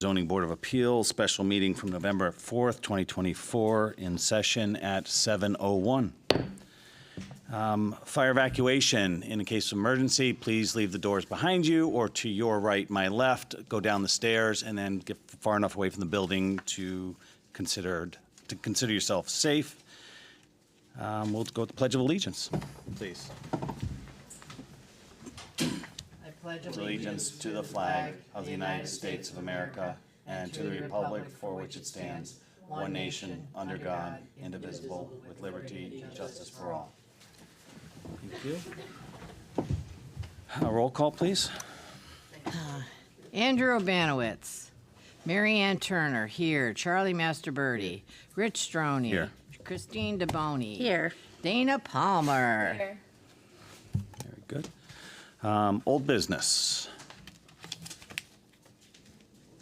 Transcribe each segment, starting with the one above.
Zoning Board of Appeals, special meeting from November 4th, 2024, in session at 7:01. Fire evacuation. In a case of emergency, please leave the doors behind you or to your right, my left. Go down the stairs and then get far enough away from the building to consider yourself safe. We'll go with the Pledge of Allegiance, please. I pledge Allegiance to the flag of the United States of America and to the republic for which it stands, one nation, under God, indivisible, with liberty and justice for all. Thank you. A roll call, please. Andrew Obanowitz, Mary Ann Turner, here. Charlie Masterbirdy, Rich Stroney. Here. Christine DeBoni. Here. Dana Palmer. Here. Very good. Old business.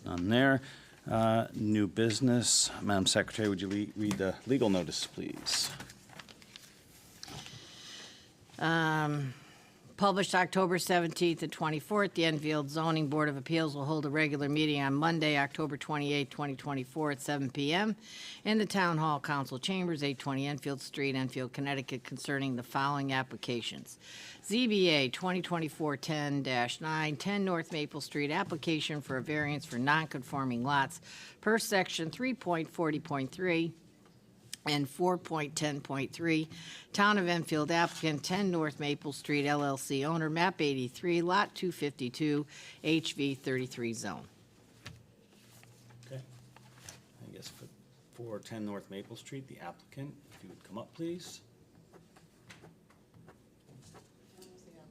None there. New business. Madam Secretary, would you read the legal notice, please? Published October 17th and 24th, the Enfield Zoning Board of Appeals will hold a regular meeting on Monday, October 28th, 2024 at 7 p.m. in the Town Hall Council Chambers, 820 Enfield Street, Enfield, Connecticut, concerning the following applications. ZBA 2024-10-9, 10 North Maple Street, application for a variance for non-conforming lots per section 3.40.3 and 4.10.3, Town of Enfield applicant, 10 North Maple Street LLC owner, map 83, lot 252, HV 33 zone. Okay. I guess for 10 North Maple Street, the applicant, if you would come up, please.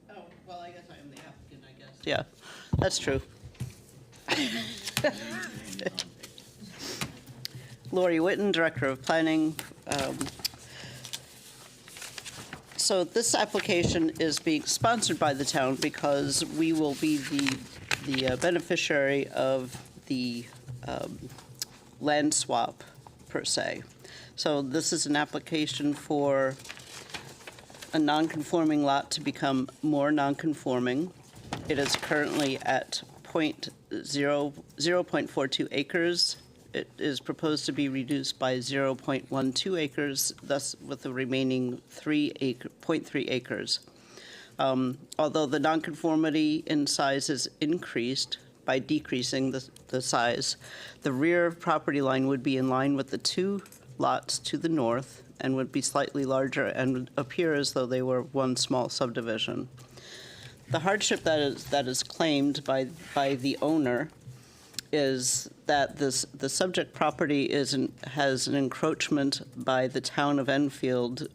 Oh, well, I guess I am the applicant, I guess. Yeah, that's true. Lori Witten, Director of Planning. So this application is being sponsored by the town because we will be the beneficiary of the land swap, per se. So this is an application for a non-conforming lot to become more non-conforming. It is currently at 0.42 acres. It is proposed to be reduced by 0.12 acres, thus with the remaining 0.3 acres. Although the nonconformity in size is increased by decreasing the size, the rear property line would be in line with the two lots to the north and would be slightly larger and would appear as though they were one small subdivision. The hardship that is claimed by the owner is that the subject property has an encroachment by the town of Enfield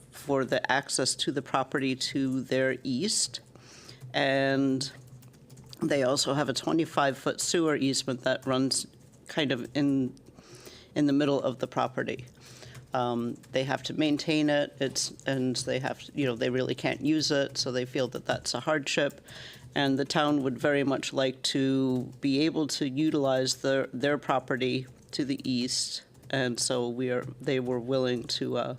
for the access to the property to their east, and they also have a 25-foot sewer easement that runs kind of in the middle of the property. They have to maintain it. They really can't use it, so they feel that that's a hardship. And the town would very much like to be able to utilize their property to the east, and so they were willing to,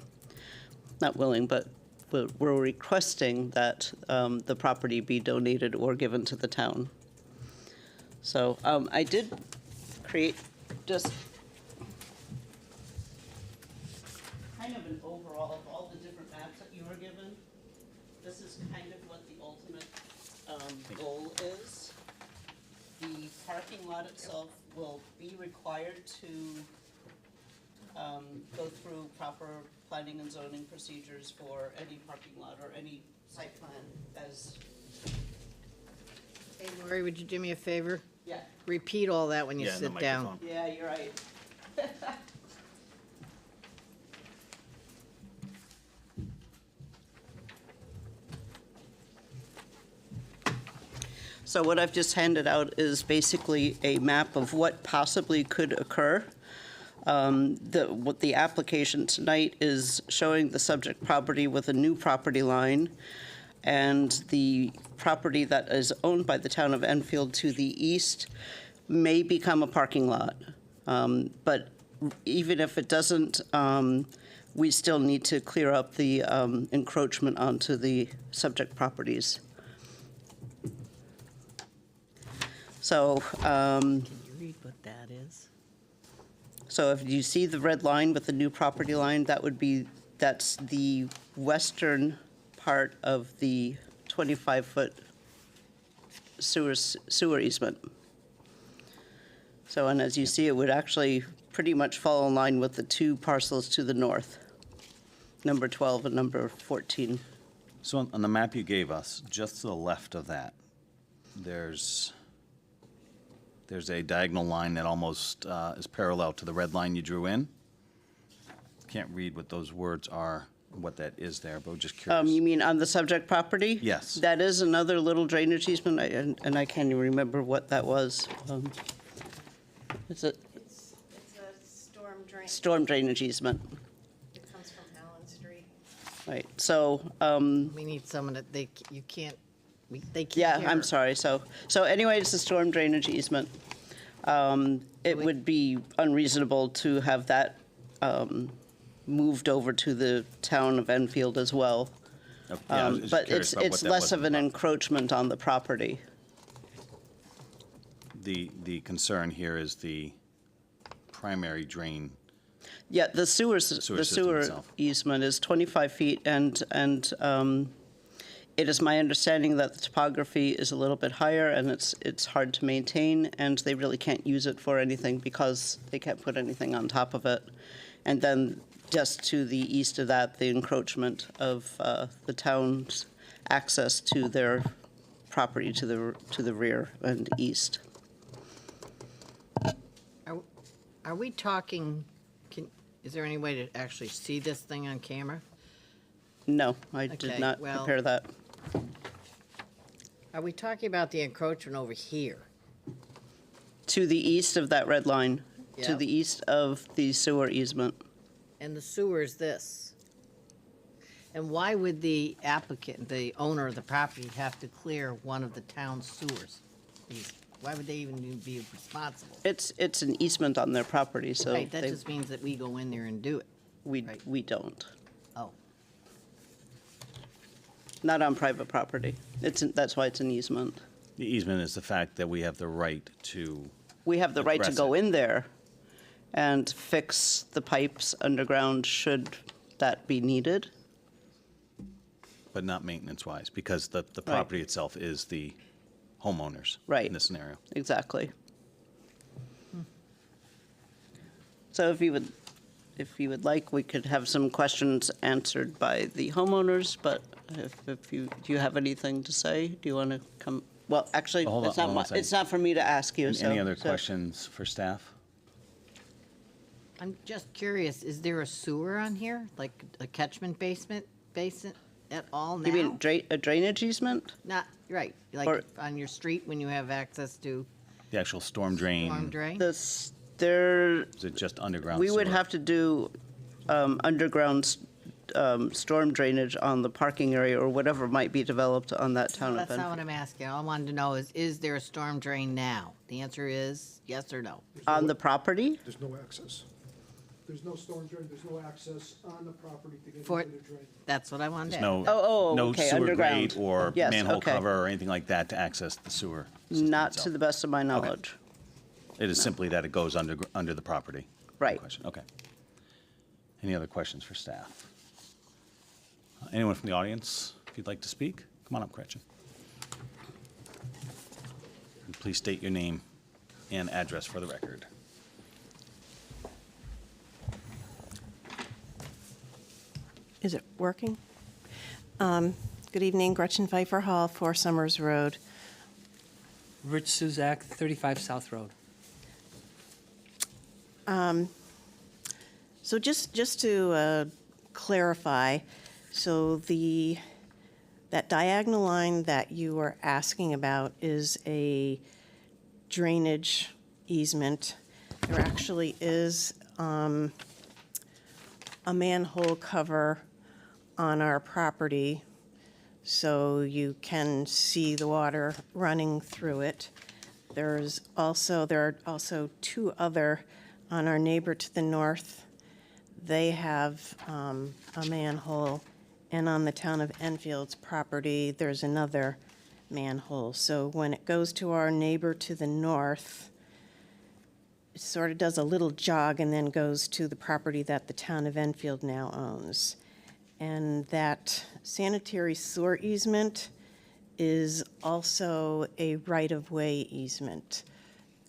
not willing, but we're requesting that the property be donated or given to the town. So I did create just kind of an overall of all the different maps that you were given. This is kind of what the ultimate goal is. The parking lot itself will be required to go through proper planning and zoning procedures for any parking lot or any site plan as. Hey, Lori, would you do me a favor? Yeah. Repeat all that when you Yeah, in the sit down. microphone. Yeah, you're right. So what I've just handed out is basically a map of what possibly could occur. What the application tonight is showing the subject property with a new property line, and the property that is owned by the town of Enfield to the east may become a parking lot. But even if it doesn't, we still need to clear up the encroachment onto the subject properties. So, Can you read what that is? So if you see the red line with the new property line, that's the western part of the 25-foot sewer easement. So, and as you see, it would actually pretty much fall in line with the two parcels to the north, number 12 and number 14. So on the map you gave us, just to the left of that, there's a diagonal line that almost is parallel to the red line you drew in. Can't read what those words are, what that is there, but we're just curious. You mean on the subject property? Yes. That is another little drainage easement, and I can't even remember what that was. It's a It's a storm drain. storm drainage easement, It comes from Allen Street. right? So, We need someone that you can't, they can't yeah, hear I'm her. sorry. So anyway, it's a storm drainage easement. It would be unreasonable to have that moved over to the town of Enfield as well. Oh, yeah, I was just But curious about what it's that less was of an about. encroachment on the property. The concern here is the primary drain. Yeah, the Sewer system sewer itself. easement is 25 feet, and it is my understanding that the topography is a little bit higher, and it's hard to maintain, and they really can't use it for anything because they can't put anything on top of it. And then just to the east of that, the encroachment of the town's access to their property to the rear and east. Are we talking, is there any way to actually see this thing on camera? No, I Okay, did not well- prepare that. Are we talking about the encroachment over here? To the east of that red line, to Yep. the east of the sewer easement. And the sewer is this? And why would the applicant, the owner of the property, have to clear one of the town's sewers? Why would they even be responsible? It's an easement on their property, so Right, that just means that we go in there and do it. right. we don't. Oh, Not on private property. That's why it's an easement. The easement is the fact that we have the right to, We have the right to Address go it. in there and fix the pipes underground should that be needed. but not maintenance-wise, because the property itself is the homeowners Right. in this scenario. Exactly. So if you would like, we could have some questions answered by the homeowners, but do you have anything to say? Do you want to come? Well, actually, Hold on, it's not, hold on a second. it's not for me to ask you, so. Any other so- questions for staff? I'm just curious, is there a sewer on here, like a catchment basin at all now? You mean a drainage easement? Not, right, Or- like on your street when you have access to The actual storm drain? storm drain? There, Is it just underground we would sewer? have to do underground storm drainage on the parking area or whatever might be developed on that town That's of not what Enfield. I'm asking. All I wanted to know is there a storm drain now? The answer is yes or no. On the property? There's no access. There's no storm drain, there's no access on the property to get For- into the drain. That's what I wanted to There's ask. no, no okay, sewer underground. grate or Yes, manhole okay. cover or anything like that to access the sewer system Not to itself. the best of my knowledge. It is simply that it goes under the property. Right. Question. Okay. Any other questions for staff? Anyone from the audience, if you'd like to speak? Come on up, Gretchen. And please state your name and address for the record. Is it working? Good evening, Gretchen Pfeiffer Hall, 4 Summers Road. Rich Suzak, 35 South Road. So just to clarify, so that diagonal line that you were asking about is a drainage easement. There actually is a manhole cover on our property, so you can see the water running through it. There are also 2 other on our neighbor to the north. They have a manhole, and on the town of Enfield's property, there's another manhole. So when it goes to our neighbor to the north, sort of does a little jog and then goes to the property that the town of Enfield now owns. And that sanitary sewer easement is also a right-of-way easement.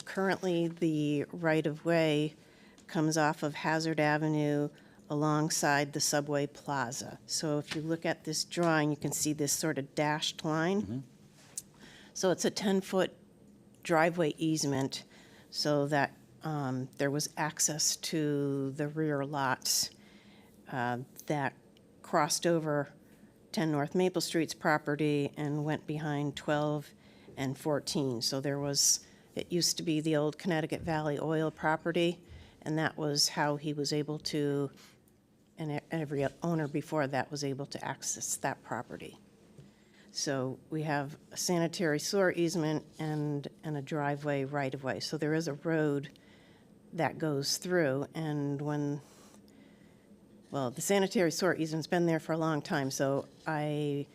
Currently, the right-of-way comes off of Hazard Avenue alongside the Subway Plaza. So if you look at this drawing, you can see this sort of dashed line. So it's a 10-foot driveway easement so that there was access to the rear lots that crossed over 10 North Maple Street's property and went behind 12 and 14. So there was, it used to be the old Connecticut Valley Oil property, and that was how he was able to, and every owner before that was able to access that property. So we have a sanitary sewer easement and a driveway right-of-way. So there is a road that goes through, and when, well, the sanitary sewer easement's been there for a long time, so I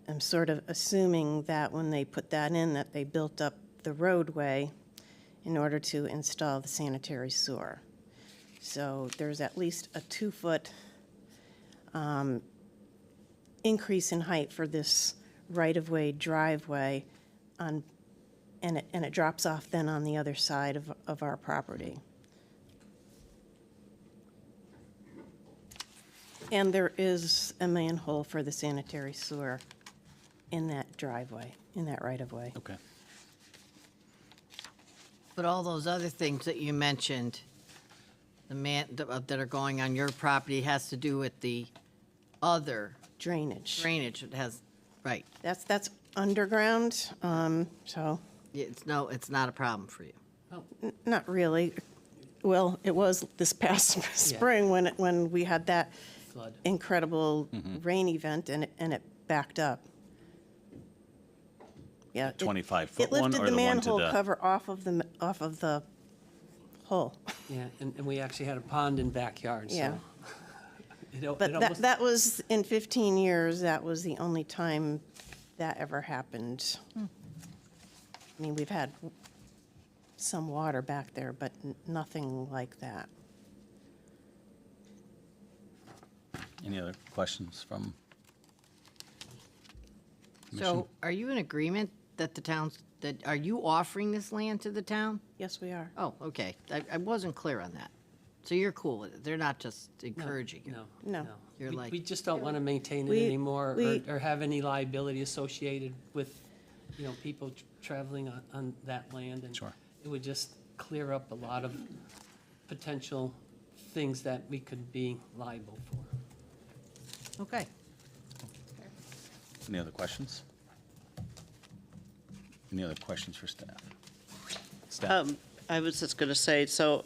am sort of assuming that when they put that in, that they built up the roadway in order to install the sanitary sewer. So there's at least a 2-foot increase in height for this right-of-way driveway on, and it drops off then on the other side of our property. And there is a manhole for the sanitary sewer in that driveway, in that right-of-way. Okay. But all those other things that you mentioned, that are going on your property has to do with the other Drainage. drainage. It has, right. That's underground, so It's not a problem for you. not really. Well, it was this past spring when we had that Flood. incredible rain event and it backed up. Yeah. 25-foot It one lifted or the the one to manhole the? cover off of the hole. Yeah, and we actually had a pond in backyard, so. Yeah. It But almost- that was, in 15 years, that was the only time that ever happened. I mean, we've had some water back there, but nothing like that. Any other questions from? So are you in agreement that are you offering this land to the town? Yes, we are. Oh, okay. I wasn't clear on that. So you're cool with it? They're not just No, encouraging you? No. No. You're We- like- We just don't want to maintain it We- anymore we- or have any liability associated with, people traveling on that land. And Sure. it would just clear up a lot of potential things that we could be liable for. Okay. Any other questions? Any other questions for staff? Staff? I was just going to say, so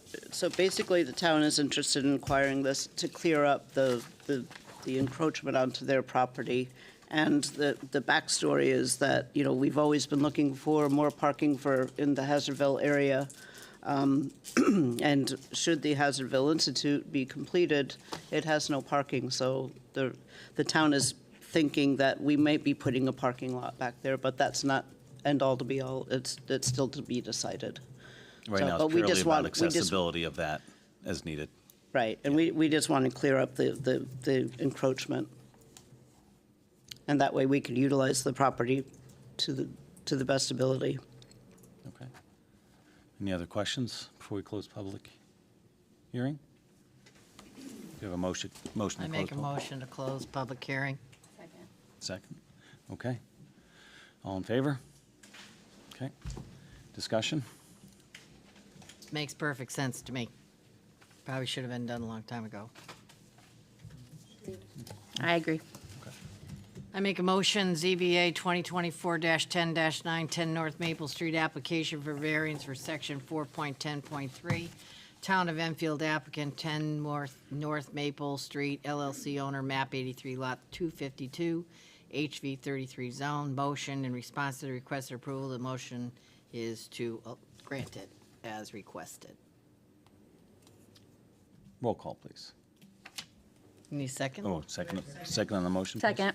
basically, the town is interested in acquiring this to clear up the encroachment onto their property. And the backstory is that, we've always been looking for more parking in the Hazardville area. And should the Hazardville Institute be completed, it has no parking. So the town is thinking that we might be putting a parking lot back there, but that's not end all to be all. It's still to be decided. Right so- now, but it's we purely just about want- we just- accessibility of that as needed. Right, and we just want to clear up the encroachment. And that way we can utilize the property to the best ability. Okay. Any other questions before we close public hearing? Do you have a motion to close? I make a public- motion to close public hearing. Second? Okay. All in favor? Okay. Discussion? Makes perfect sense to me. Probably should have been done a long time ago. I agree. I make a motion, ZBA 2024-10-9, 10 North Maple Street, application for variance for section 4.10.3. Town of Enfield applicant, 10 North Maple Street, LLC owner, map 83, lot 252, HV 33 zone. Motion in response to the requested approval, the motion is to grant it as requested. Roll call, please. Need a second? Oh, second on the motion, please? Second.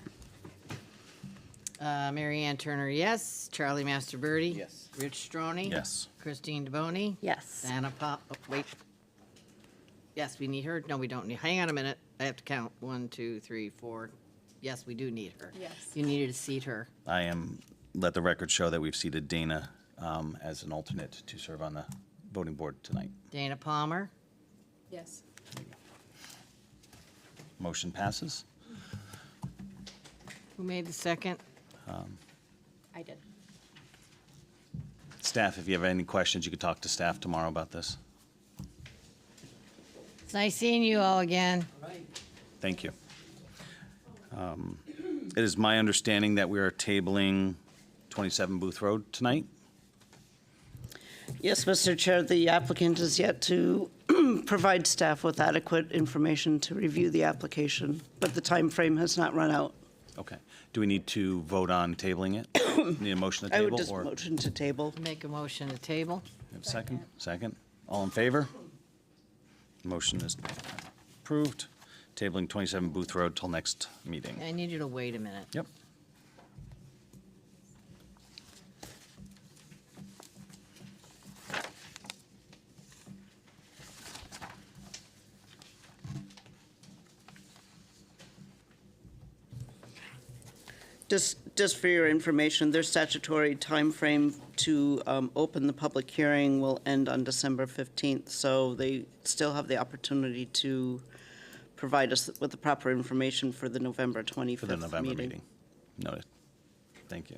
Mary Ann Turner, yes. Charlie Masterbirdy? Yes. Rich Stroni? Yes. Christine DeBoney? Yes. Anna wait. Yes, we need her. No, we don't need, hang on a minute. I have to count. 1, 2, 3, 4. Yes, we do need her. Yes. You needed to seat her. Let the record show that we've seated Dana as an alternate to serve on the voting board tonight. Dana Palmer? Yes. Motion passes. Who made the second? I did. Staff, if you have any questions, you could talk to staff tomorrow about this. It's nice seeing you all again. Right. Thank you. It is my understanding that we are tabling 27 Booth Road tonight. Yes, Mr. Chair, the applicant is yet to provide staff with adequate information to review the application, but the time frame has not run out. Okay. Do we need to vote on tabling it? Need a motion to I table? would just or- motion to table. Make a motion to table. We have a second? Second. All in favor? Motion is approved. Tabling 27 Booth Road till next meeting. I need you to wait a minute. Yep. Just for your information, their statutory timeframe to open the public hearing will end on December 15th, so they still have the opportunity to provide us with the proper information for the November 25th meeting. For the November meeting. Noted. Thank you.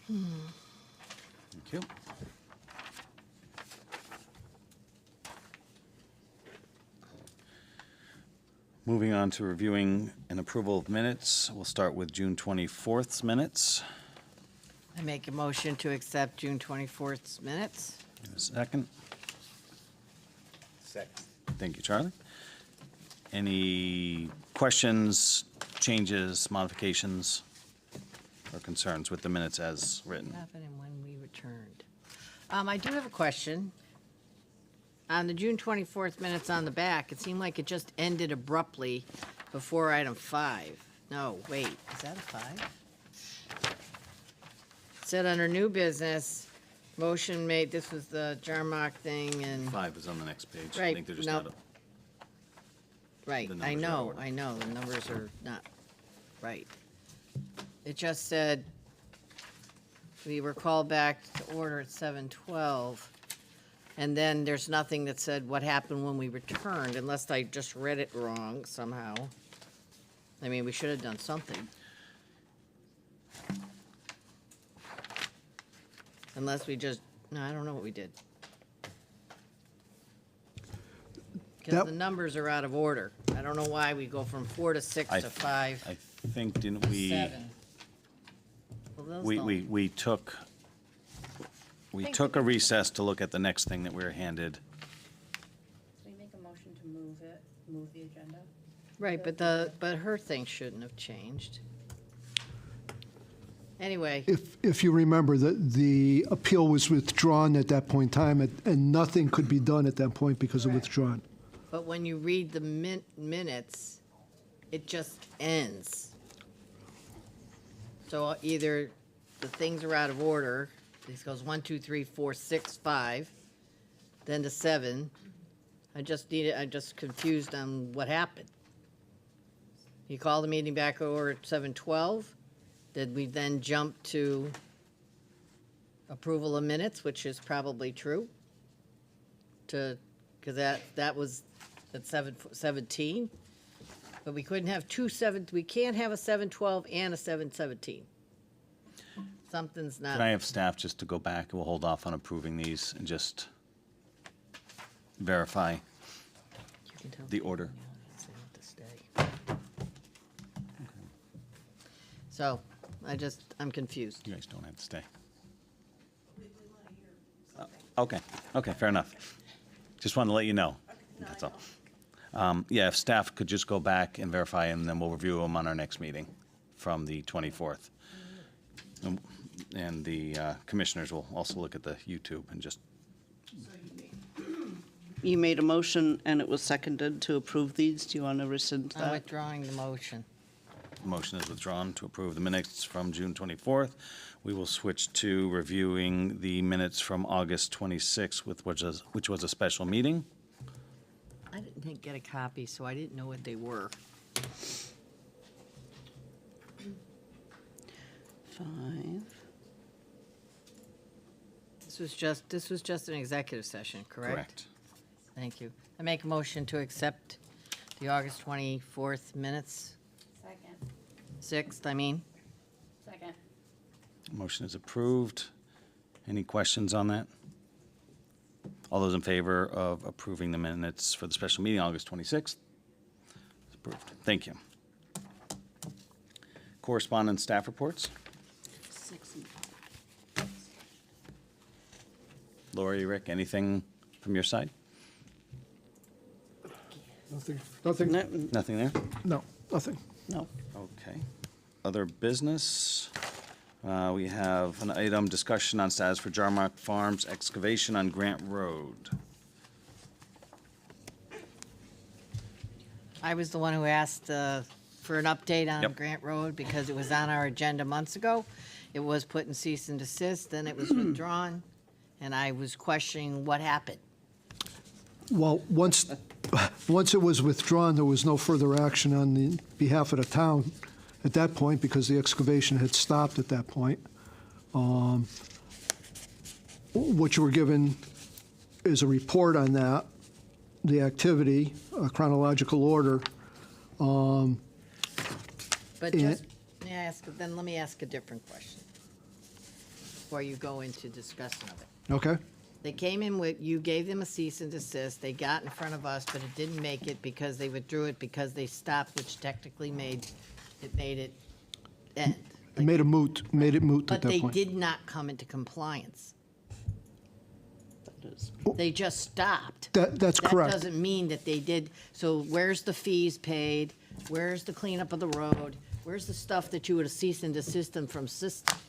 Thank you. Moving on to reviewing and approval of minutes. We'll start with June 24th's minutes. I make a motion to accept June 24th's minutes. A second. Second. Thank you, Charlie. Any questions, changes, modifications, or concerns with the minutes as written? What happened and when we returned? I do have a question. On the June 24th minutes on the back, it seemed like it just ended abruptly before item 5. No, wait, is that a 5? It said under new business, motion made, this was the Jarmark thing and, 5 is on the next page. I Right, think they're just no. out of, right, the I numbers are out of know, order. the numbers are not right. It just said, we were called back to order at 7:12. And then there's nothing that said what happened when we returned, unless I just read it wrong somehow. I mean, we should have done something. Unless we just, no, I don't know what we did. Because That- the numbers are out of order. I don't know why we go from 4 to 6 I to 5 I think, didn't we? 7. Well, those We, don't- we took, we took a recess to look at the next thing that we were handed. We make a motion to move the agenda. Right, but but her thing shouldn't have changed. Anyway. If you remember, the appeal was withdrawn at that point in time, and nothing could be done at that point because of Correct. withdrawn. But when you read the minutes, it just ends. So either the things are out of order, this goes 1, 2, 3, 4, 6, 5, then to 7. I'm just confused on what happened. You called the meeting back over at 7:12? Did we then jump to approval of minutes, which is probably true? Because that was at 7:17? But we couldn't have we can't have a 712 and a 717. Something's not. Can I have staff just to go back? We'll hold off on approving these and just verify You can tell the order. they want to stay. So, I'm confused. You guys don't have to stay. Okay, okay, fair enough. Just wanted to let you know, that's all. Yeah, if staff could just go back and verify them, then we'll review them on our next meeting from the 24th. And the commissioners will also look at the YouTube and just, You made a motion and it was seconded to approve these. Do you want to rescind I'm that? withdrawing the motion. the motion is withdrawn to approve the minutes from June 24th. We will switch to reviewing the minutes from August 26th, which was a special meeting. I didn't get a copy, so I didn't know what they were. 5. This was just an executive session, correct? Thank you. I make a motion to accept the August 24th minutes, Second. 6th, I mean. Second. Motion is approved. Any questions on that? All those in favor of approving the minutes for the special meeting, August 26th? It's approved. Thank you. Correspondence staff reports. 6 and 5. Lori, Rick, anything from your side? Nothing, Nothing there? no, nothing. No. Okay. Other business. We have an item, discussion on status for Jarmark Farms excavation on Grant Road. I was the one who asked for an update on Yep. Grant Road because it was on our agenda months ago. It was put in cease and desist, then it was withdrawn, and I was questioning what happened. Well, once it was withdrawn, there was no further action on the behalf of the town at that point because the excavation had stopped at that point. What you were given is a report on that, the activity, a chronological order. But And- just, let me ask a different question before you go into discussion of it. Okay? They came in with, you gave them a cease and desist, they got in front of us, but it didn't make it because they withdrew it because they stopped, which technically made it end. It made it moot at But that they point. did not come into compliance. That is. They just stopped. That's That correct. doesn't mean that they did, so where's the fees paid? Where's the cleanup of the road? Where's the stuff that you would have ceased and desist them from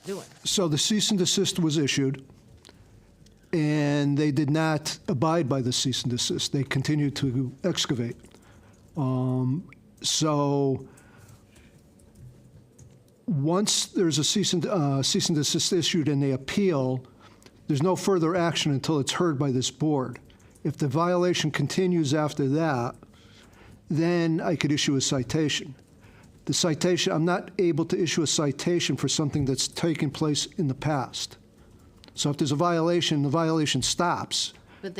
doing? So the cease and desist was issued, and they did not abide by the cease and desist. They continued to excavate. So once there's a cease and desist issued and they appeal, there's no further action until it's heard by this board. If the violation continues after that, then I could issue a citation. The citation, I'm not able to issue a citation for something that's taken place in the past. So if there's a violation, the violation stops. But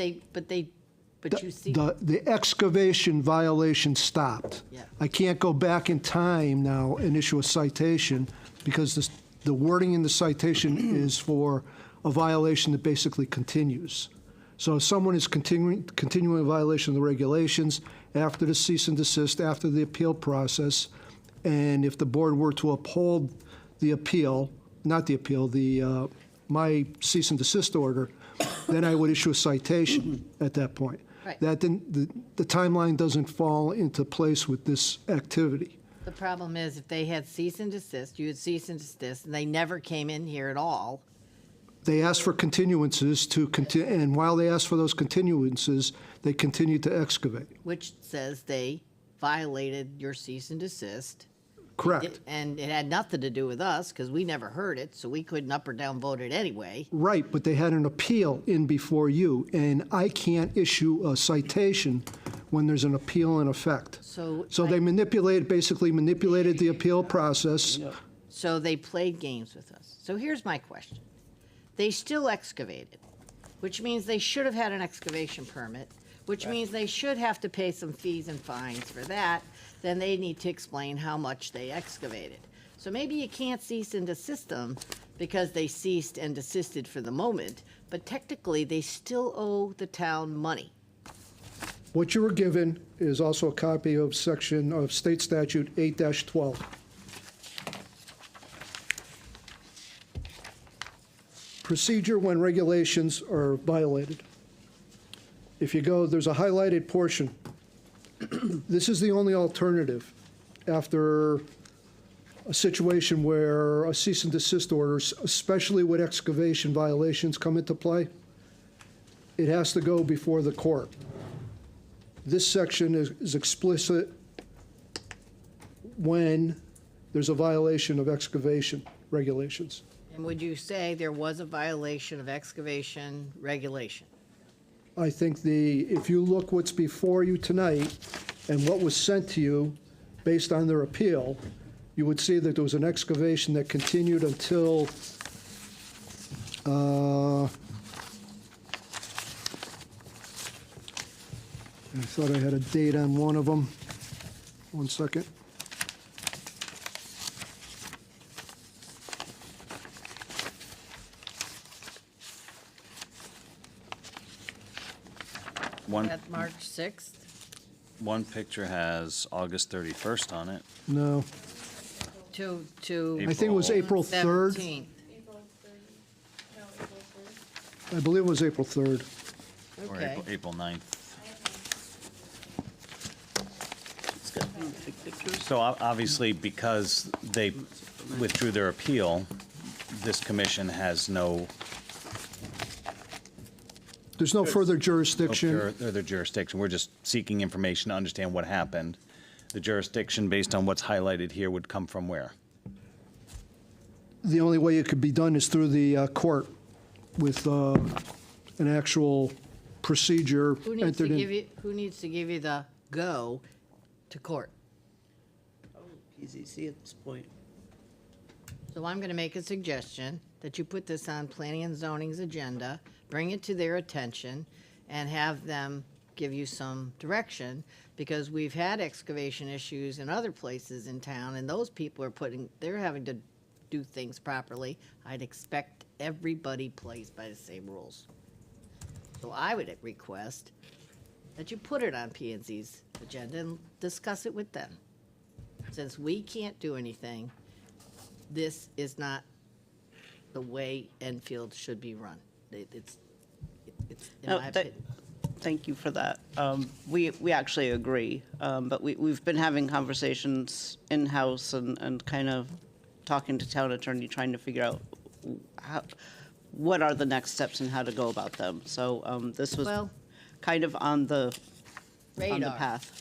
you see, The excavation violation stopped. Yeah. I can't go back in time now and issue a citation because the wording in the citation is for a violation that basically continues. So if someone is continuing a violation of the regulations after the cease and desist, after the appeal process, and if the board were to uphold the appeal, not the appeal, my cease and desist order, then I would issue a citation at that point. Right. That then, the timeline doesn't fall into place with this activity. the problem is if they had cease and desist, you had cease and desist, and they never came in here at all. They asked for continuances to continue, and while they asked for those continuances, they continued to excavate. Which says they violated your cease and desist. Correct. And it had nothing to do with us, because we never heard it, so we couldn't up or down vote it anyway. Right, but they had an appeal in before you, and I can't issue a citation when there's an appeal in effect. So They basically manipulated the appeal process. So they played games with us. So here's my question. They still excavated, which means they should have had an excavation permit, which means they should have to pay some fees and fines for that. then they need to explain how much they excavated. So maybe you can't cease and desist them because they ceased and desisted for the moment, but technically, they still owe the town money. What you were given is also a copy of section of State Statute 8-12. Procedure when regulations are violated. If you go, there's a highlighted portion. This is the only alternative after a situation where a cease and desist orders, especially with excavation violations, come into play. It has to go before the court. This section is explicit when there's a violation of excavation regulations. And would you say there was a violation of excavation regulation? I think if you look what's before you tonight and what was sent to you based on their appeal, you would see that there was an excavation that continued until, I thought I had a date on one of them. One second. One, At March 6th? one picture has August 31st on it. No, To I think it was April 3rd. 17th. April 30, no, April 3rd. I believe it was April 3rd. Or Okay. April 9th. It's got big pictures. So obviously, because they withdrew their appeal, this commission has no There's no further jurisdiction. further jurisdiction. We're just seeking information to understand what happened. The jurisdiction, based on what's highlighted here, would come from where? The only way it could be done is through the court with an actual procedure Who needs entered to in. give you, who needs to give you the go to court? PZC at this point. So I'm going to make a suggestion that you put this on planning and zoning's agenda, bring it to their attention, and have them give you some direction, because we've had excavation issues in other places in town, and those people are they're having to do things properly. I'd expect everybody plays by the same rules. So I would request that you put it on P and Z's agenda and discuss it with them. Since we can't do anything, this is not the way Enfield should be run. It's in No, my that- opinion. Thank you for that. We actually agree, but we've been having conversations in-house and kind of talking to town attorney, trying to figure out what are the next steps and how to go about them. So this was Well- kind of on the Radar. path.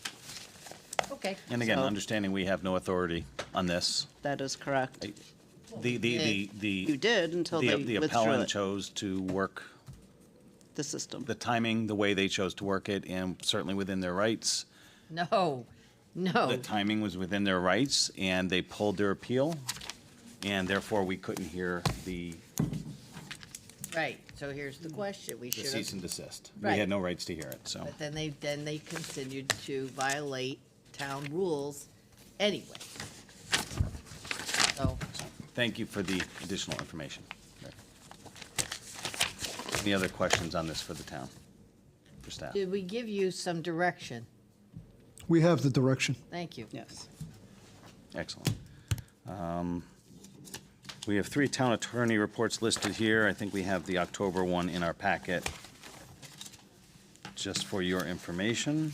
Okay. And again, So- understanding we have no authority on this. That is correct. The You did until they the withdrew appellant it, chose to work the system. the timing the way they chose to work it, and certainly within their rights. No, The no. timing was within their rights, and they pulled their appeal, and therefore we couldn't hear the Right, so here's the question. We should cease have, and desist. We Right. had no rights to hear it, so. but then they continued to violate town rules anyway. So, Thank you for the additional information. Any other questions on this for the town, for staff? did we give you some direction? We have the direction. Thank you. Yes. Excellent. We have 3 town attorney reports listed here. I think we have the October one in our packet, just for your information.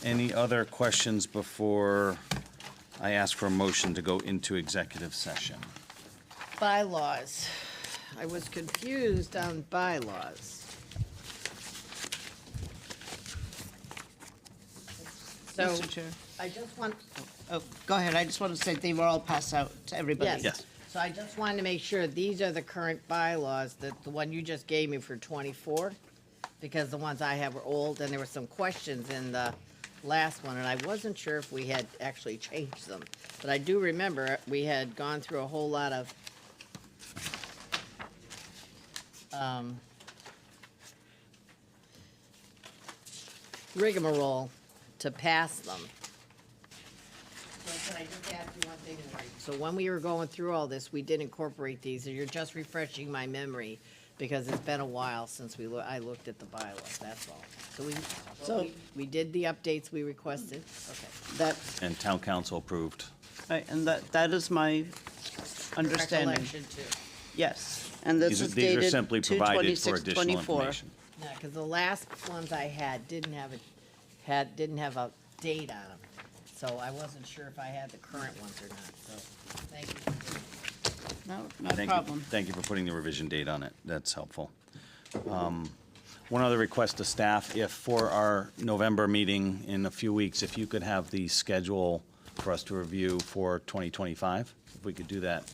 Any other questions before I ask for a motion to go into executive session? Bylaws. I was confused on bylaws. So, Mr. Chair. I just want, Oh, go ahead. I just want to say they were all passed out to everybody. yes. Yes. So I just wanted to make sure these are the current bylaws, that the one you just gave me for 24, because the ones I have were old, and there were some questions in the last one, and I wasn't sure if we had actually changed them. But I do remember we had gone through a whole lot of rigmarole to pass them. So can I just ask you one thing, Lori? So when we were going through all this, we did incorporate these, and you're just refreshing my memory, because it's been a while since I looked at the bylaws, that's all. So- We did the updates we requested, okay. That, And town council approved. right, and that is my understanding. Recollection too. Yes, and this is These are dated simply provided for additional 2/26/24. information. Yeah, because the last ones I had didn't have a date on them, so I wasn't sure if I had the current ones or not, so, thank you. No, not a Thank you. problem. Thank you for putting the revision date on it. That's helpful. One other request to staff, if for our November meeting in a few weeks, if you could have the schedule for us to review for 2025, if we could do that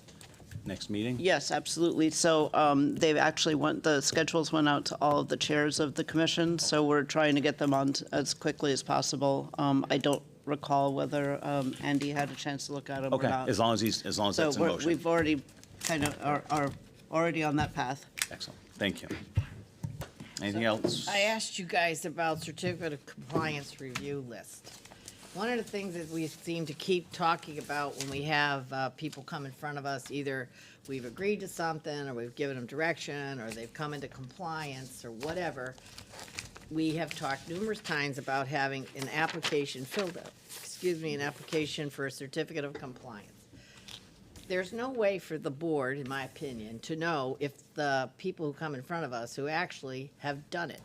next meeting? Yes, absolutely. So they've actually the schedules went out to all of the chairs of the commission, so we're trying to get them on as quickly as possible. I don't recall whether Andy had a chance to look at them or Okay, not. as long as So that's in motion. we've already kind of are already on that path. Excellent, thank you. Anything else? I asked you guys about certificate of compliance review list. One of the things that we seem to keep talking about when we have people come in front of us, either we've agreed to something, or we've given them direction, or they've come into compliance, or whatever, we have talked numerous times about having an application filled out, an application for a certificate of compliance. There's no way for the board, in my opinion, to know if the people who come in front of us who actually have done it,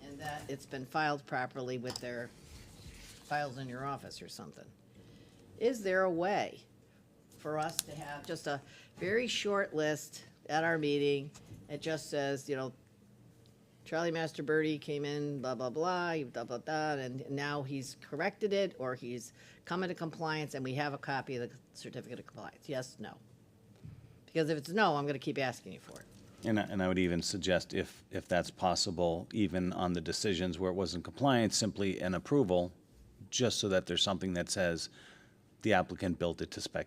and that it's been filed properly with their files in your office or something. Is there a way for us to have just a very short list at our meeting? It just says, Charlie Master Birdie came in, blah, blah, blah, blah, blah, blah, and now he's corrected it, or he's come into compliance, and we have a copy of the certificate of compliance. Yes, no? Because if it's no, I'm gonna keep asking you for it. And I would even suggest, if that's possible, even on the decisions where it wasn't compliance, simply an approval, just so that there's something that says the applicant built it to spec,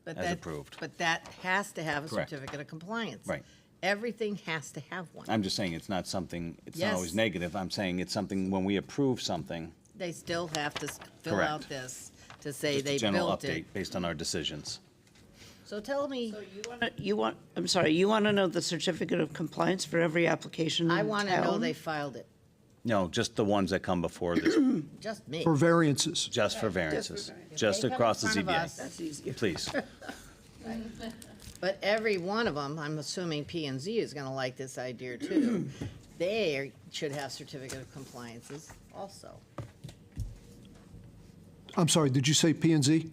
But as that- approved. But that has to have a Correct. certificate of compliance. Right. Everything has to have one. I'm just saying, it's not something, it's not always Yes. negative. I'm saying it's something, when we approve something, They still have to fill Correct. out this to say just they a general built update it. based on our decisions. So tell me, You want to know the certificate of compliance for every application in I want to know town? they filed it, No, just the ones that come before this, just me. For variances. just for variances, variances. just They come in across the front of ZBA. us. That's easier. Please. But every one of them, I'm assuming P and Z is gonna like this idea too. They should have certificate of compliances also. I'm sorry, did you say P and Z?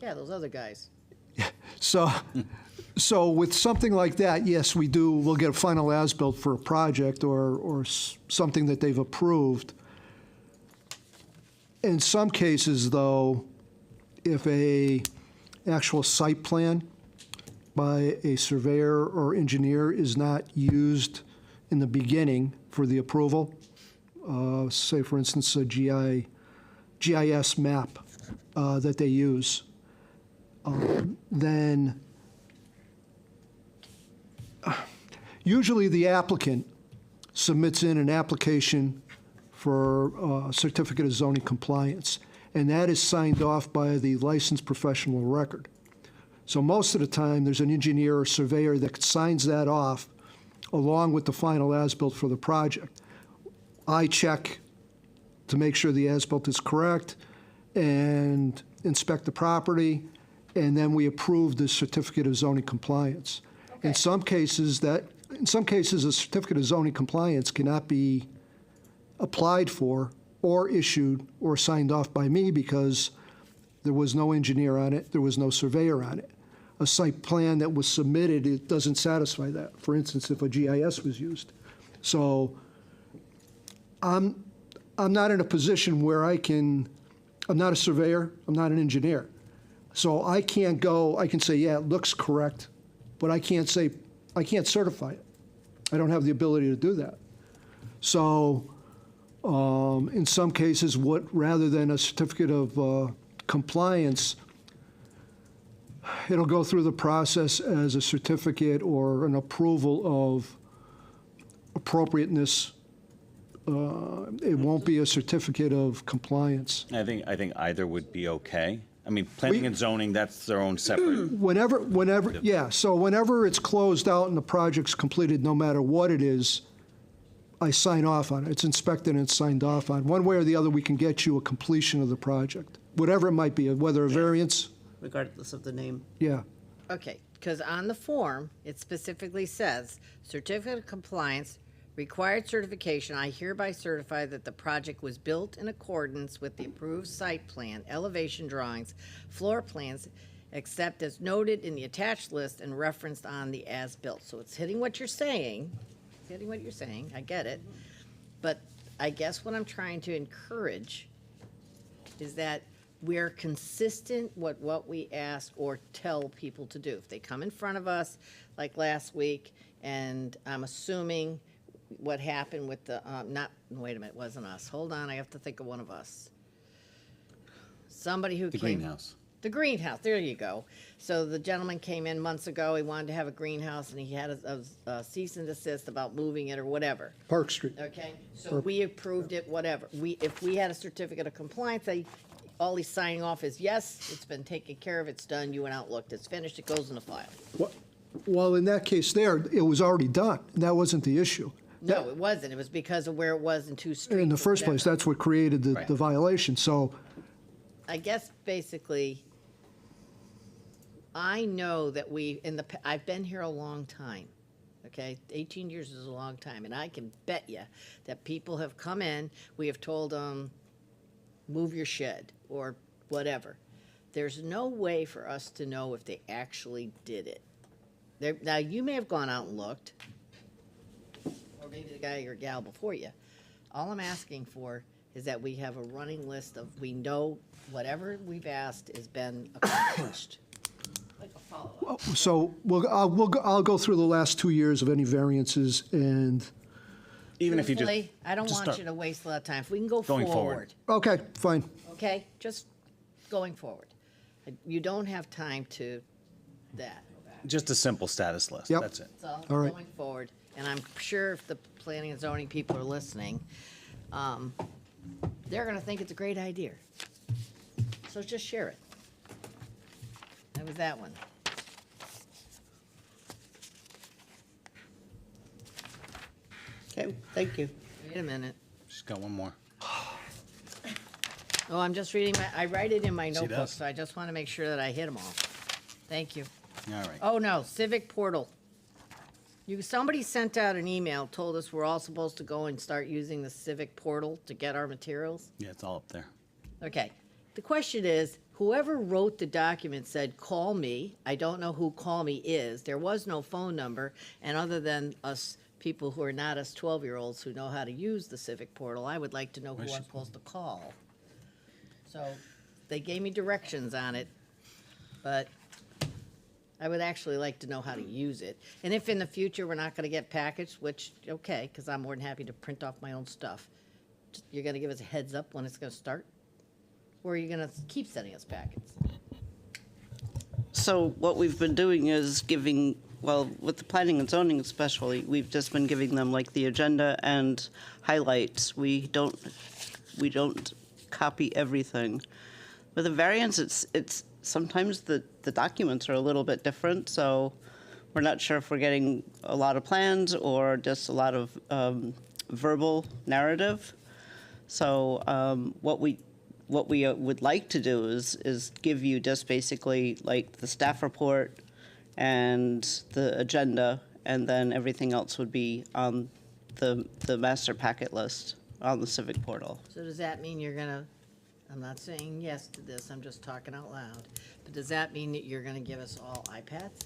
Yeah, those other guys. So with something like that, yes, we'll get a final as-built for a project or something that they've approved. In some cases, though, if a actual site plan by a surveyor or engineer is not used in the beginning for the approval, say, for instance, a GIS map that they use, then usually the applicant submits in an application for a certificate of zoning compliance, and that is signed off by the licensed professional record. So most of the time, there's an engineer or surveyor that signs that off along with the final as-built for the project. I check to make sure the as-built is correct and inspect the property, and then we approve the certificate of zoning compliance. In some cases, a certificate of zoning compliance cannot be applied for or issued or signed off by me because there was no engineer on it, there was no surveyor on it. A site plan that was submitted, it doesn't satisfy that. For instance, if a GIS was used. So I'm not in a position where I'm not a surveyor, I'm not an engineer. So I can say, yeah, it looks correct, but I can't certify it. I don't have the ability to do that. So in some cases, rather than a certificate of compliance, it'll go through the process as a certificate or an approval of appropriateness it won't be a certificate of compliance. I think either would be okay. I mean, planning and zoning, that's their own separate. Whenever, yeah, so whenever it's closed out and the project's completed, no matter what it is, I sign off on it. It's inspected and it's signed off on. One way or the other, we can get you a completion of the project, whatever it might be, whether a variance, regardless of the name. yeah. Okay, because on the form, it specifically says, certificate of compliance, required certification, I hereby certify that the project was built in accordance with the approved site plan, elevation drawings, floor plans, except as noted in the attached list and referenced on the as-built. So it's hitting what you're saying, I get it. But I guess what I'm trying to encourage is that we're consistent with what we ask or tell people to do. If they come in front of us, like last week, and I'm assuming what happened with the, wait a minute, it wasn't us. Hold on, I have to think of one of us. Somebody who The came. greenhouse. The greenhouse, there you go. So the gentleman came in months ago, he wanted to have a greenhouse, and he had a cease and desist about moving it or whatever. Park Street. Okay, so we approved it, whatever. If we had a certificate of compliance, all he's signing off is, yes, it's been taken care of, it's done, you went out, looked, it's finished, it goes in the file. Well, in that case there, it was already done. That wasn't the issue. No, it wasn't, it was because of where it was in two streets. In the or first place, whatever. that's what created the Right. violation. So I guess basically, I know that I've been here a long time, okay? 18 years is a long time, and I can bet you that people have come in, we have told them, move your shed, or whatever. There's no way for us to know if they actually did it. Now, you may have gone out and looked, or maybe the guy or gal before you. All I'm asking for is that we have a running list of, we know whatever we've asked has been accomplished. Like a follow-up. So I'll go through the last 2 years of any variances, and, Even if you just. Truthfully, I don't just want start you to waste a lot of time. If we can go Going forward, forward. okay, fine. okay? Just going forward. You don't have time to that. Just a simple status list. Yep. That's it. So, All right. going forward, and I'm sure if the planning and zoning people are listening, they're gonna think it's a great idea. So just share it. That was that one. Okay, thank you. Wait a minute. She's got one more. Oh, I'm just reading, I write it in my She notebook, does. so I just want to make sure that I hit them all. Thank you. All right. Oh, no, Civic Portal. Somebody sent out an email, told us we're all supposed to go and start using the Civic Portal to get our materials. Yeah, it's all up there. Okay. The question is, whoever wrote the document said, call me. I don't know who call me is. There was no phone number, and other than us people who are not us 12-year-olds who know how to use the Civic Portal, I would like to know who I'm supposed to call. So they gave me directions on it, but I would actually like to know how to use it. And if in the future we're not gonna get packaged, which, okay, because I'm more than happy to print off my own stuff, you're gonna give us a heads up when it's gonna start? Or are you gonna keep sending us packets? So what we've been doing is giving, well, with the planning and zoning especially, we've just been giving them like the agenda and highlights. We don't copy everything. With a variance, it's sometimes the documents are a little bit different, so we're not sure if we're getting a lot of plans or just a lot of verbal narrative. So what we would like to do is give you just basically like the staff report and the agenda, and then everything else would be on the master packet list on the Civic Portal. So does that mean you're gonna, I'm not saying yes to this, I'm just talking out loud, but does that mean that you're gonna give us all iPads?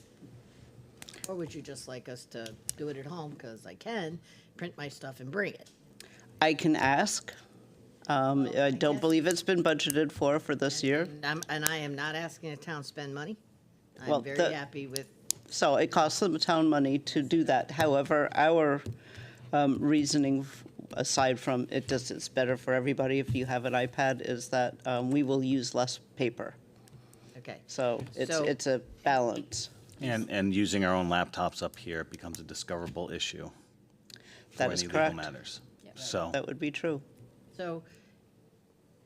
Or would you just like us to do it at home, because I can print my stuff and bring it? I can ask. I don't guess- believe it's been budgeted for this year. And I am not asking the town to spend money. Well, I'm very the- happy with, So it costs the town money to do that. However, our reasoning, aside from it's better for everybody if you have an iPad, is that we will use less paper. okay. So So- it's a balance. And using our own laptops up here becomes a discoverable issue for That is any legal correct. matters. So, That would be true. So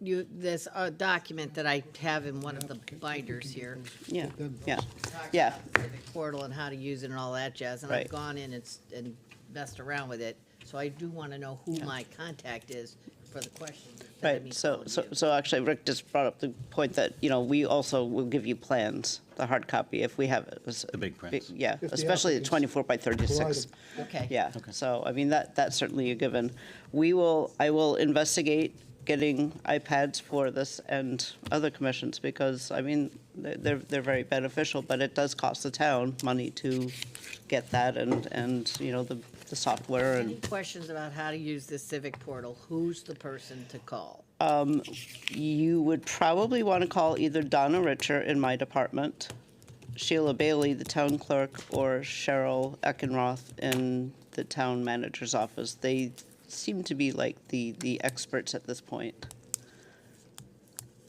this document that I have in one of the binders here, Yeah, Them yeah, talks yeah. about the civic portal and how to use it and all that jazz, and I've Right. gone in and messed around with it, so I do want to know who my contact is for the questions. instead of Right, me so, calling so, you. so actually, Rick just brought up the point that, we also will give you plans, the hard copy, if we have it. The big prints. Yeah, If the especially the applicants 24 by 36. provide Okay. Yeah, so, I mean, that's certainly a given. I will investigate getting iPads for this and other commissions, because, I mean, they're very beneficial, but it does cost the town money to get that and, the software Any and. questions about how to use this civic portal? Who's the person to call? You would probably want to call either Donna Richer in my department, Sheila Bailey, the town clerk, or Cheryl Eckenroth in the town manager's office. They seem to be like the experts at this point.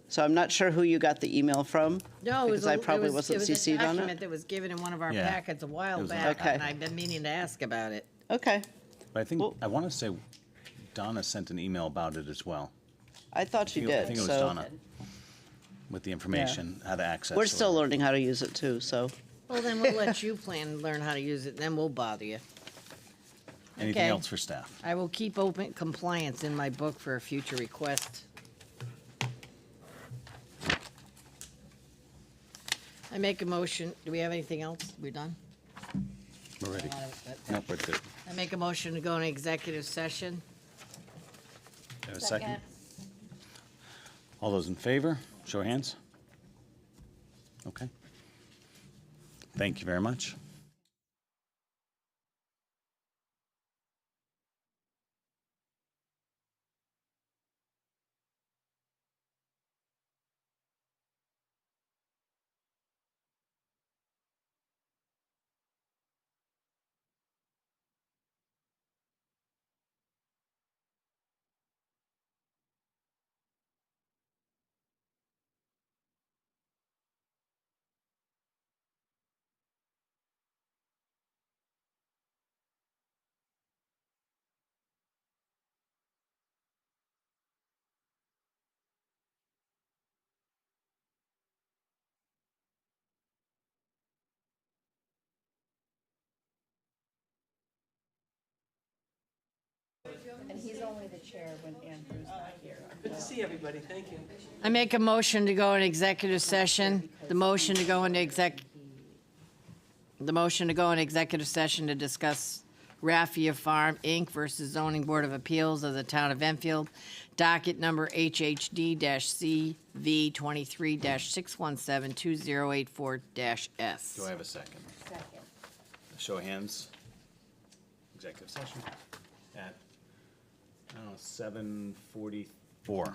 So I'm not sure who you got the email from. No, it was, Because I probably wasn't it was a CC'd on document it. that was given in one of our Yeah. packets a while It was back, Okay. and I've been meaning to ask about it. Okay, but I think, Well- I want to say Donna sent an email about it as well. I thought you I did, think it was so. Donna with the information, how to access. We're or- still learning how to use it too, so. Well, then we'll let you learn how to use it, and then we'll bother you. Anything Okay. else for staff? I will keep open compliance in my book for a future request. I make a motion, do we have anything else? We're done? We're ready. Nope, we're good. I make a motion to go into executive session. Have a second? All those in favor, show of hands. Okay. Thank you very much. And he's only the chair when Andrew's not here. Good to see everybody, thank you. I make a motion to go in executive session. The motion to go into executive session to discuss Raffia Farm, Inc. versus Zoning Board of Appeals of the Town of Enfield, docket number HHD-CV 23-6172084-S. Do I have a second? Second. Show of hands. Executive session at 7:44.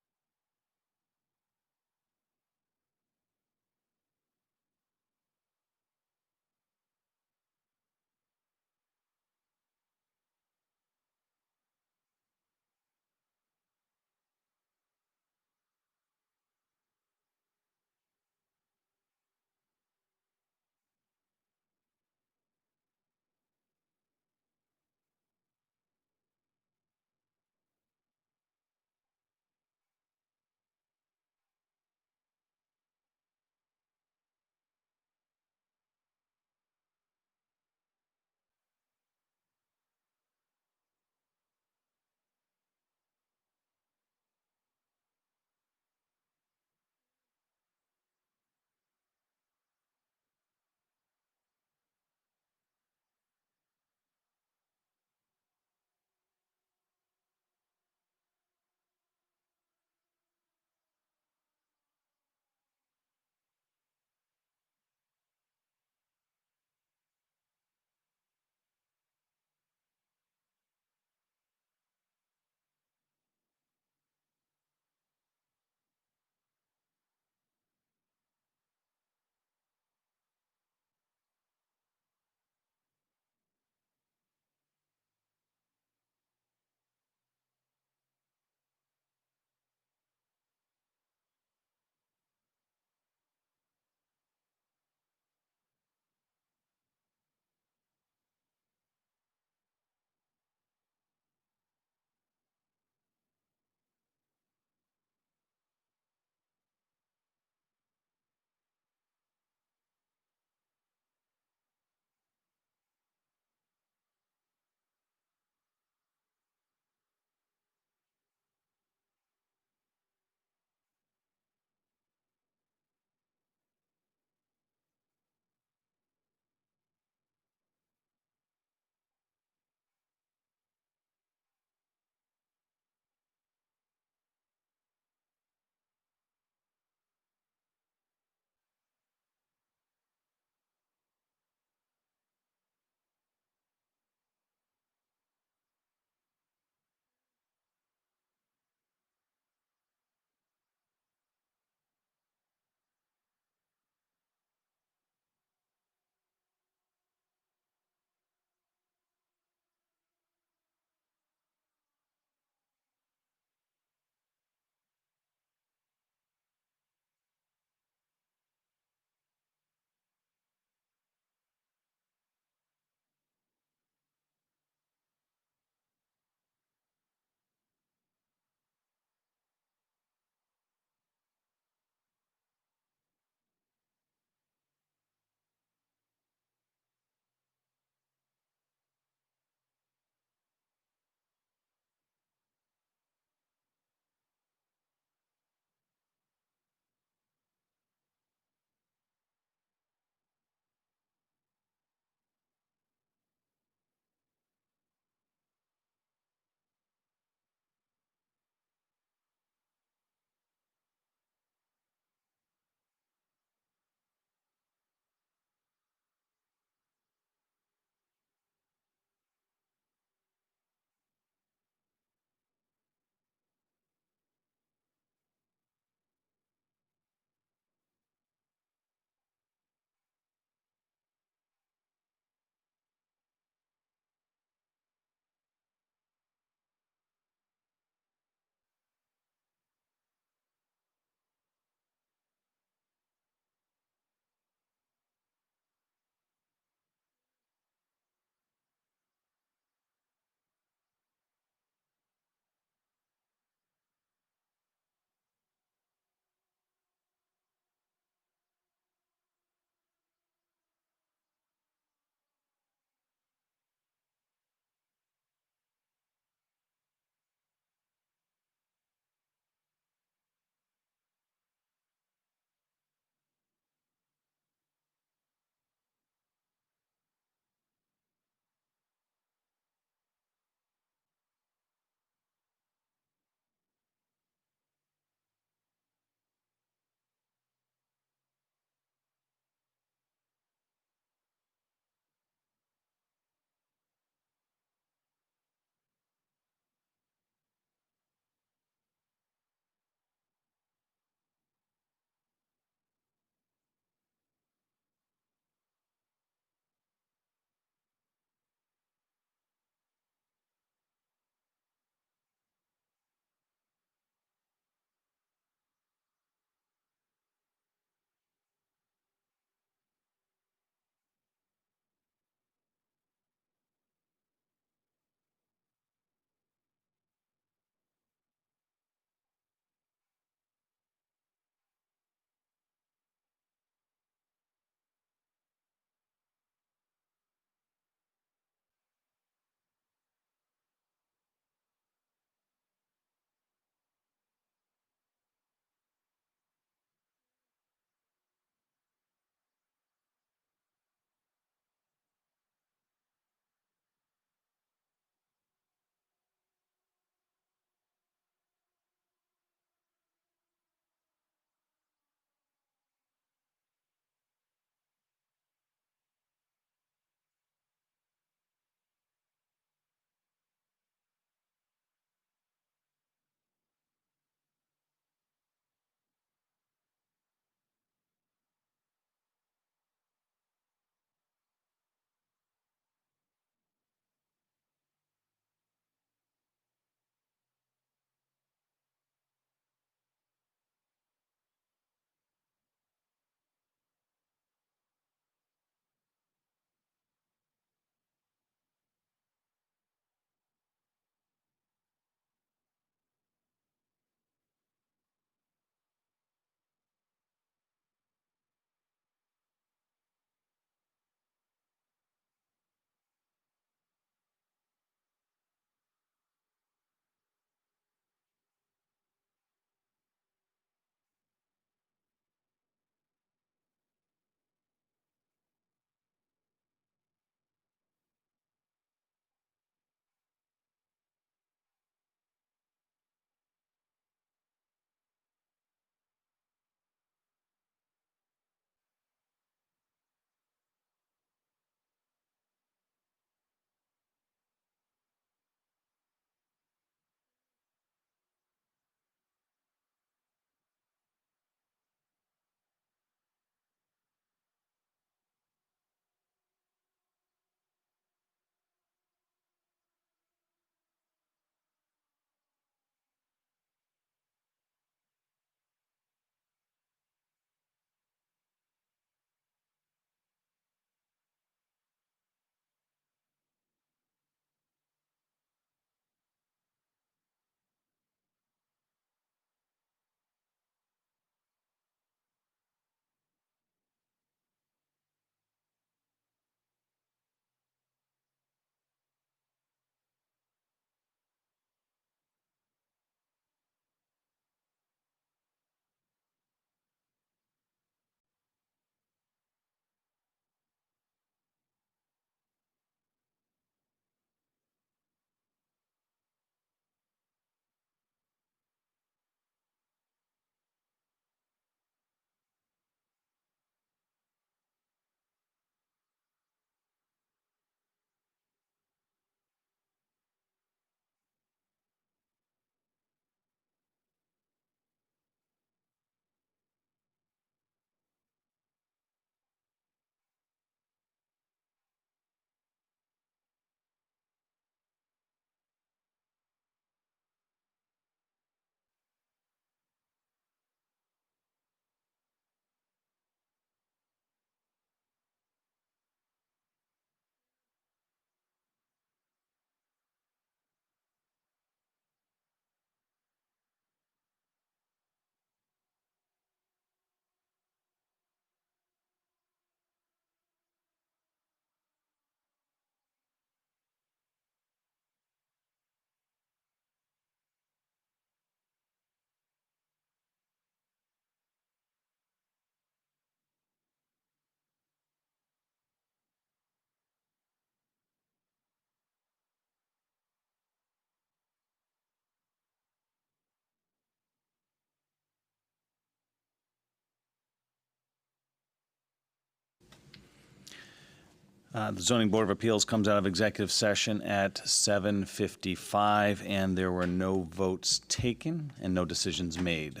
The Zoning Board of Appeals comes out of executive session at 7:55, and there were no votes taken and no decisions made.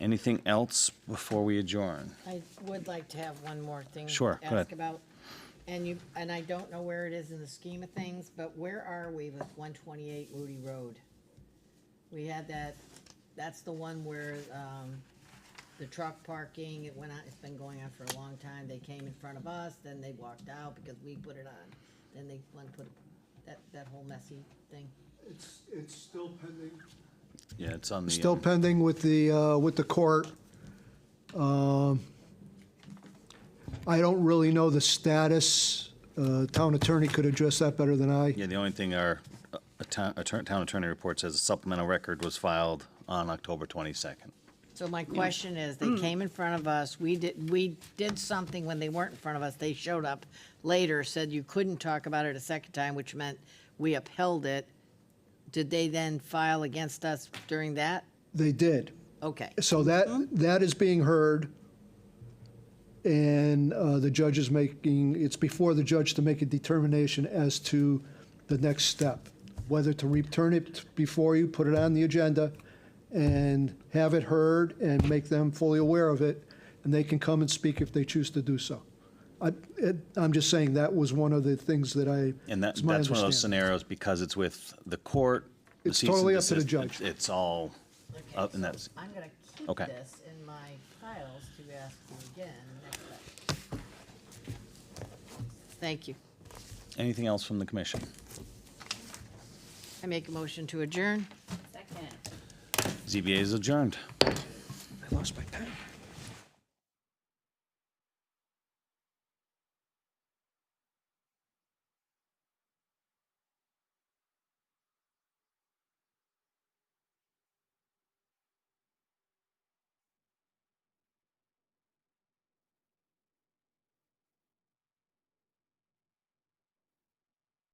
Anything else before we adjourn? I would like to have one more thing. Sure, to go ahead. ask about. And I don't know where it is in the scheme of things, but where are we with 128 Moody Road? We had that's the one where, the truck parking, it went on, it's been going on for a long time. They came in front of us, then they walked out because we put it on. Then they want to put that whole messy thing. It's still pending. Yeah, it's on the. Still pending with the court. I don't really know the status. Town attorney could address that better than I. Yeah, the only thing our town attorney report says a supplemental record was filed on October 22nd. So my question is, they came in front of us, we did something when they weren't in front of us, they showed up later, said you couldn't talk about it a second time, which meant we upheld it. Did they then file against us during that? They did. Okay, So that is being heard, and the judge is it's before the judge to make a determination as to the next step, whether to return it before you, put it on the agenda, and have it heard and make them fully aware of it, and they can come and speak if they choose to do so. I'm just saying that was one of the things that And it's my that's one of those understanding. scenarios, because it's with the court. the It's cease and totally up to the desist, judge. It's all, okay, and so that's, I'm gonna keep Okay. this in my files to ask you again next time. Thank you. anything else from the commission? I make a motion to adjourn. Second. ZBA is adjourned.